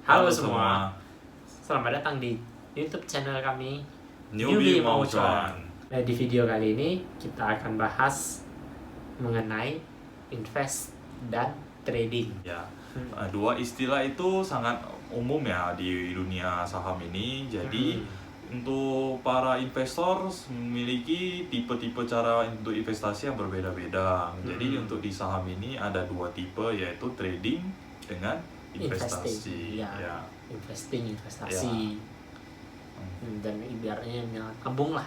Halo semua, selamat datang di YouTube channel kami Newbie Mau Cuan. Nah, di video kali ini kita akan bahas mengenai invest dan trading. Ya, dua istilah itu sangat umum ya di dunia saham ini. Jadi untuk para investor memiliki tipe-tipe cara untuk investasi yang berbeda-beda. Jadi untuk di saham ini ada dua tipe, yaitu trading dengan investasi. Investasi. Dan ibaratnya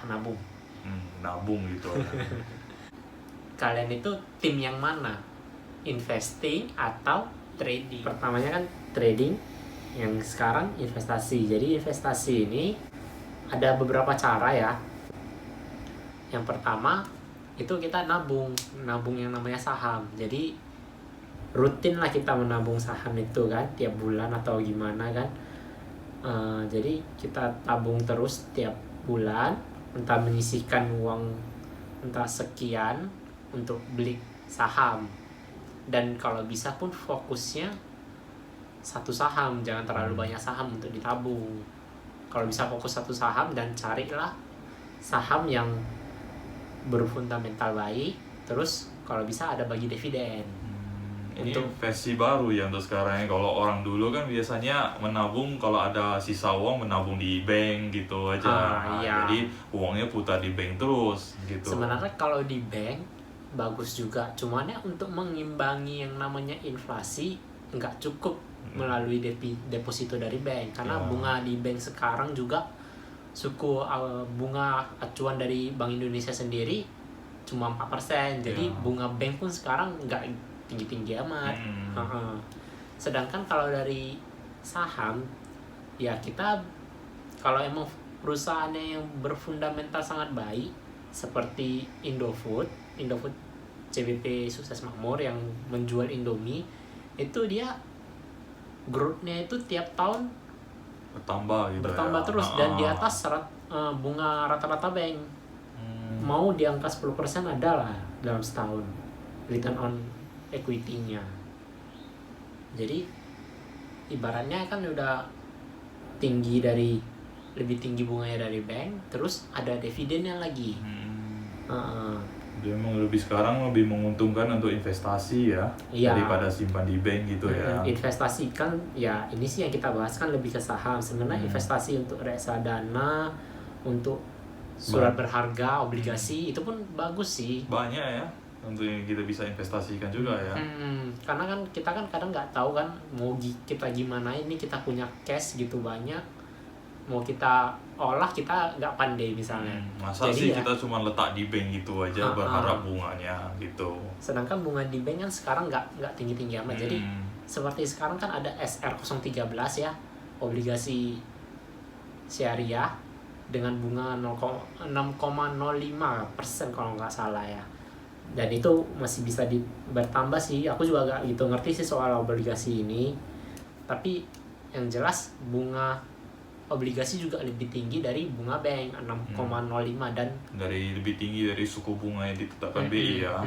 nabung. Nabung gitu. Kalian itu tim yang mana? Investing atau trading? Pertamanya kan trading, yang sekarang investasi. Jadi investasi ini ada beberapa cara ya. Yang pertama itu kita nabung yang namanya saham. Jadi rutin lah kita menabung saham itu kan, tiap bulan atau gimana kan. Jadi kita tabung terus tiap bulan, entah menyisihkan uang entah sekian untuk beli saham. Dan kalau bisa pun fokusnya satu saham, jangan terlalu banyak saham untuk ditabung. Kalau bisa fokus satu saham dan carilah saham yang berfundamental baik, terus kalau bisa ada bagi dividen. Ini versi baru ya untuk sekarang ya. Kalau orang dulu kan biasanya menabung, kalau ada sisa uang menabung di bank gitu aja. Iya. Jadi uangnya putar di bank terus gitu. Sebenarnya kalau di bank bagus juga, cuman ya untuk mengimbangi yang namanya inflasi nggak cukup melalui deposito dari bank, karena bunga di bank sekarang juga suku bunga acuan dari Bank Indonesia sendiri cuma 4%. Jadi bunga bank pun sekarang nggak tinggi-tinggi amat. Sedangkan kalau dari saham ya, kita kalau emang perusahaannya yang berfundamental sangat baik seperti Indofood CBP Sukses Makmur yang menjual Indomie, itu dia growth-nya itu tiap tahun bertambah ya. Terus dan di atas bunga rata-rata bank. Mau di angka 10% ada lah dalam setahun return on equity-nya. Jadi ibaratnya kan udah lebih tinggi bunganya dari bank, terus ada dividennya lagi. Dia memang sekarang lebih menguntungkan untuk investasi ya, daripada simpan di bank gitu ya. Investasi kan ya, ini sih yang kita bahas kan lebih ke saham. Sebenarnya investasi untuk reksadana, untuk surat berharga, obligasi, itu pun bagus sih. Banyak ya untuk yang kita bisa investasikan juga ya. Karena kan kita kan kadang nggak tahu kan mau kita gimana, ini kita punya cash gitu banyak, mau kita olah kita nggak pandai misalnya. Masa jadi sih kita cuma letak di bank gitu aja berharap bunganya gitu. Sedangkan bunga di bank kan sekarang nggak tinggi-tinggi amat. Jadi seperti sekarang kan ada SR013 ya, obligasi syariah dengan bunga 6,05% kalau nggak salah ya. Dan itu masih bisa bertambah sih. Aku juga gak gitu ngerti sih soal obligasi ini, tapi yang jelas bunga obligasi juga lebih tinggi dari bunga bank 6,05 dan lebih tinggi dari suku bunga yang ditetapkan BI ya.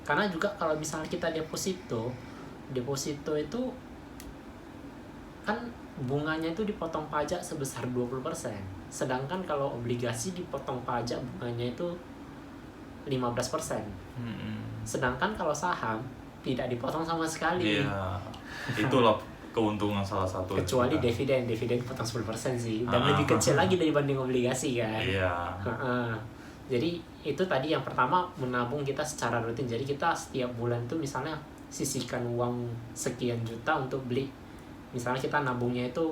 Karena juga kalau misalnya kita deposito itu kan bunganya itu dipotong pajak sebesar 20%. Sedangkan kalau obligasi dipotong pajak bunganya itu 15%. Sedangkan kalau saham tidak dipotong sama sekali. Iya. Itulah keuntungan salah satu. Kecuali dividen potong 10% sih, dan lebih kecil lagi dibanding obligasi kan. Iya. Jadi itu tadi yang pertama, menabung kita secara rutin. Jadi kita setiap bulan tuh misalnya sisihkan uang sekian juta untuk beli, misalnya kita nabungnya itu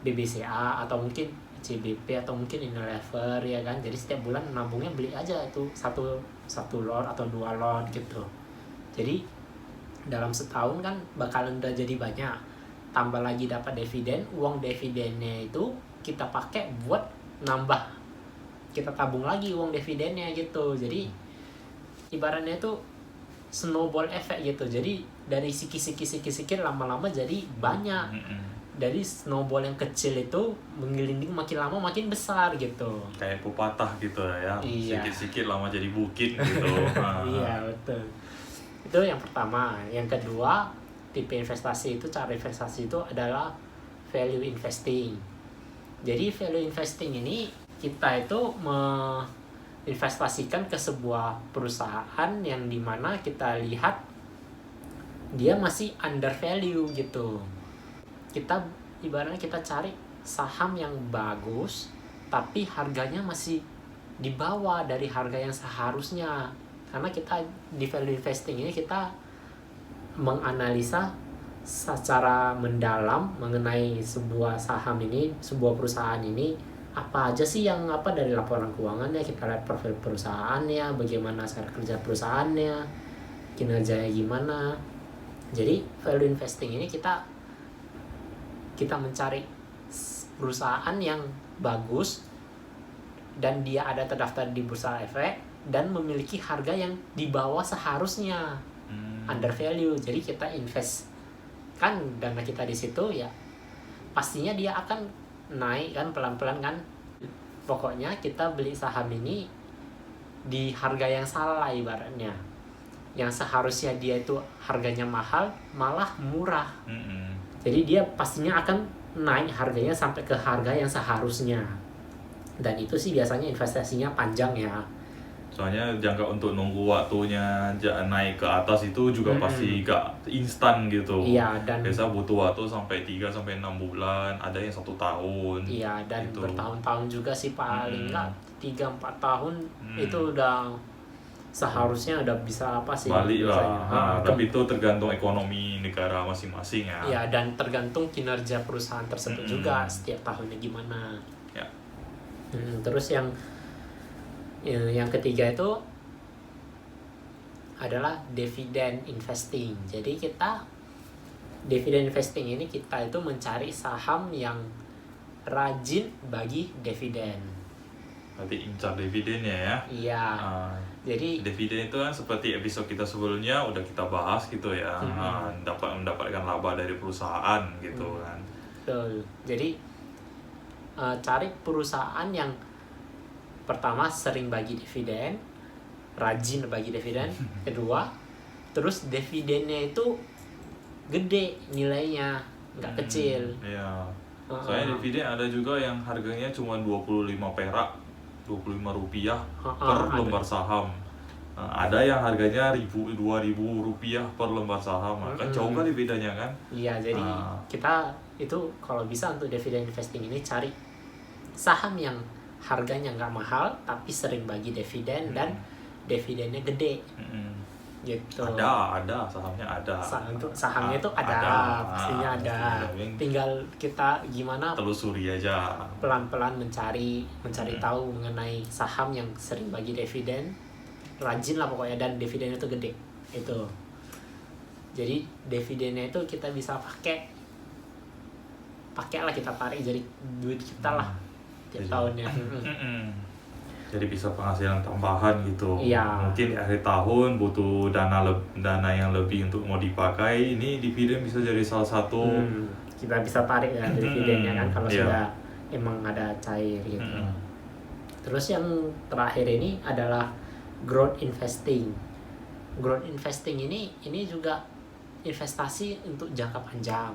BBCA atau mungkin CBP atau mungkin Unilever ya kan. Jadi setiap bulan nabungnya beli aja itu satu lot atau 2 lot gitu. Jadi dalam setahun kan bakalan udah jadi banyak, tambah lagi dapat dividen. Uang dividennya itu kita pakai buat nambah, kita tabung lagi uang dividennya gitu. Jadi ibaratnya itu snowball effect gitu. Jadi dari sikit lama-lama jadi banyak. Dari snowball yang kecil itu menggelinding, makin lama makin besar gitu. Kayak pepatah gitu ya. Iya. Sikit-sikit lama jadi bukit gitu. Iya betul. Itu yang pertama. Yang kedua, tipe investasi itu, cara investasi itu adalah value investing. Jadi value investing ini kita itu menginvestasikan ke sebuah perusahaan yang dimana kita lihat dia masih under value gitu. Kita ibaratnya kita cari saham yang bagus tapi harganya masih di bawah dari harga yang seharusnya. Karena kita di value investing ini kita menganalisa secara mendalam mengenai sebuah saham ini, sebuah perusahaan ini, apa aja sih yang apa dari laporan keuangannya, kita lihat profil perusahaannya, bagaimana cara kerja perusahaannya, kinerjanya gimana. Jadi value investing ini kita mencari perusahaan yang bagus dan dia ada terdaftar di Bursa Efek dan memiliki harga yang di bawah seharusnya, under value. Jadi kita invest kan dana kita di situ ya, pastinya dia akan naik kan pelan-pelan kan. Pokoknya kita beli saham ini di harga yang salah ibaratnya, yang seharusnya dia itu harganya mahal malah murah. Jadi dia pastinya akan naik harganya sampai ke harga yang seharusnya. Dan itu sih biasanya investasinya panjang ya. Soalnya jangka untuk nunggu waktunya naik ke atas itu juga pasti gak instan gitu. Iya, dan biasa butuh waktu sampai 3-6 bulan, ada yang 1 tahun. Iya, dan gitu. Bertahun-tahun juga sih paling enggak 3-4 tahun itu udah seharusnya udah bisa apa sih balik lah. Tapi itu tergantung ekonomi negara masing-masing ya. Iya, dan tergantung kinerja perusahaan tersebut juga setiap tahunnya gimana ya. Terus yang ketiga itu adalah dividend investing. Jadi kita dividend investing ini kita itu mencari saham yang rajin bagi dividen. Berarti incar dividennya ya. Iya. Jadi dividen itu kan seperti episode kita sebelumnya udah kita bahas gitu ya. Mendapatkan laba dari perusahaan gitu kan. Betul. Jadi cari perusahaan yang pertama sering bagi dividen, rajin bagi dividen. Kedua, terus dividennya itu gede nilainya, nggak kecil. Iya. Soalnya dividen ada juga yang harganya cuma 25 perak, 25 rupiah per lembar saham. Ada yang harganya 2.000 rupiah per lembar saham. Kan jauh kali bedanya kan? Iya, jadi kita itu kalau bisa untuk dividen investing ini cari saham yang harganya nggak mahal tapi sering bagi dividen dan dividennya gede. Gitu. Ada sahamnya ada. Untuk sahamnya itu ada, pastinya ada. Tinggal kita gimana telusuri aja. Pelan-pelan mencari tahu mengenai saham yang sering bagi dividen, rajin lah pokoknya, dan dividennya itu gede. Itu. Jadi dividennya itu kita bisa pakai lah, kita tarik jadi duit kita lah tiap tahunnya. Jadi bisa penghasilan tambahan gitu. Iya. Mungkin di akhir tahun butuh dana yang lebih untuk mau dipakai, ini dividen bisa jadi salah satu. Kita bisa tarik ya dividennya kan kalau sudah emang ada cair gitu. Terus yang terakhir ini adalah growth investing. Growth investing ini juga investasi untuk jangka panjang.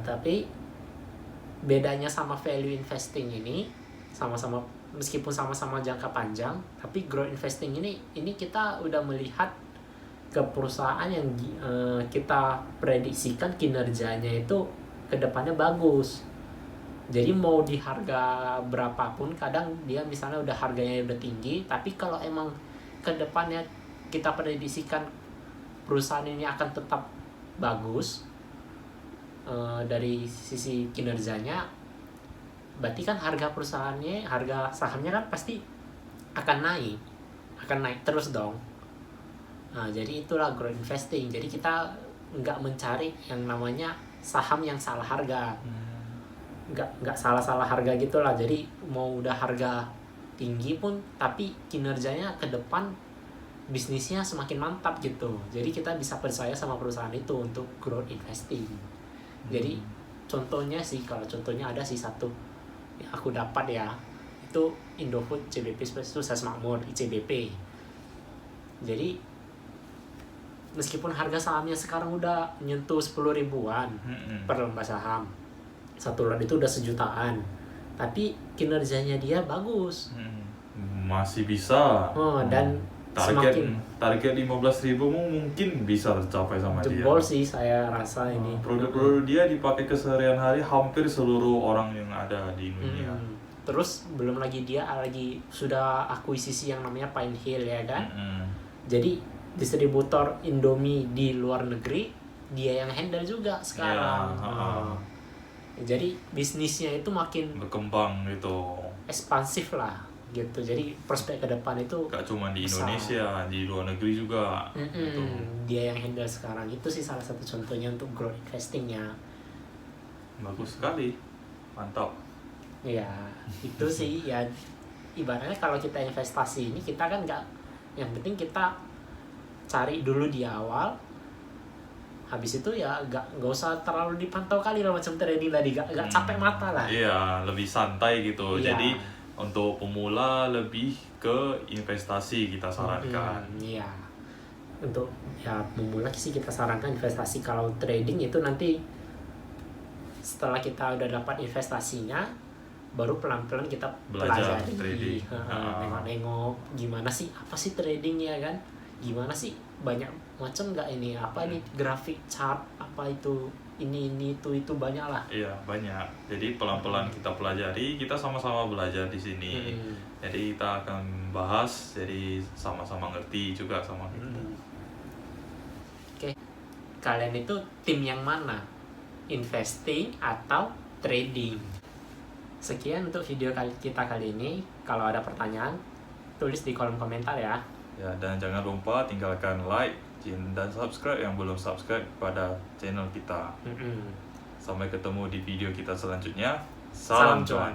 Tapi bedanya sama value investing ini meskipun sama-sama jangka panjang, tapi growth investing ini kita udah melihat ke perusahaan yang kita prediksikan kinerjanya itu kedepannya bagus. Jadi mau di harga berapapun, kadang dia misalnya udah harganya udah tinggi, tapi kalau emang kedepannya kita prediksikan perusahaan ini akan tetap bagus dari sisi kinerjanya, berarti kan harga perusahaannya, harga sahamnya kan pasti akan naik terus dong. Nah, jadi itulah growth investing. Jadi kita nggak mencari yang namanya saham yang salah harga, nggak salah harga gitulah. Jadi mau udah harga tinggi pun, tapi kinerjanya ke depan bisnisnya semakin mantap gitu. Jadi kita bisa percaya sama perusahaan itu untuk growth investing. Jadi contohnya ada sih satu yang aku dapat ya, itu Indofood CBP Sukses Makmur ICBP. Jadi meskipun harga sahamnya sekarang udah nyentuh 10 ribuan per lembar saham, satu lot itu udah sejutaan, tapi kinerjanya dia bagus. Masih bisa. Dan target 15.000 mungkin bisa tercapai sama dia. Jebol sih saya rasa ini. Produk-produk dia dipakai keseharian hari hampir seluruh orang yang ada di dunia. Terus belum lagi dia sudah akuisisi yang namanya Pine Hill ya kan. Jadi distributor Indomie di luar negeri dia yang handle juga sekarang. Jadi bisnisnya itu makin berkembang gitu, ekspansif lah gitu. Jadi prospek ke depan itu gak cuma di besar. Indonesia, di luar negeri juga. Gitu. Dia yang handle sekarang. Itu sih salah satu contohnya untuk growth investingnya. Bagus sekali, mantap. Ya itu sih ya, ibaratnya kalau kita investasi ini kita kan nggak, yang penting kita cari dulu di awal, habis itu ya nggak usah terlalu dipantau kali lah macam trading tadi, nggak capek mata lah. Iya, lebih santai gitu. Iya. Jadi untuk pemula lebih ke investasi kita sarankan. Iya, untuk ya pemula sih kita sarankan investasi. Kalau trading itu nanti setelah kita udah dapat investasinya, baru pelan-pelan kita Belajar pelajari, trading. nengok-nengok gimana sih, apa sih tradingnya kan, gimana sih, banyak macam nggak ini, apa ini grafik chart, apa itu ini itu banyak lah. Iya, banyak. Jadi pelan-pelan kita pelajari, kita sama-sama belajar di sini. Jadi kita akan bahas, jadi sama-sama ngerti juga sama kita. Oke. Kalian itu tim yang mana? Investing atau trading? Sekian untuk video kita kali ini. Kalau ada pertanyaan, tulis di kolom komentar ya. Ya, dan jangan lupa tinggalkan like dan subscribe yang belum subscribe pada channel kita. Sampai ketemu di video kita selanjutnya. Salam cuan.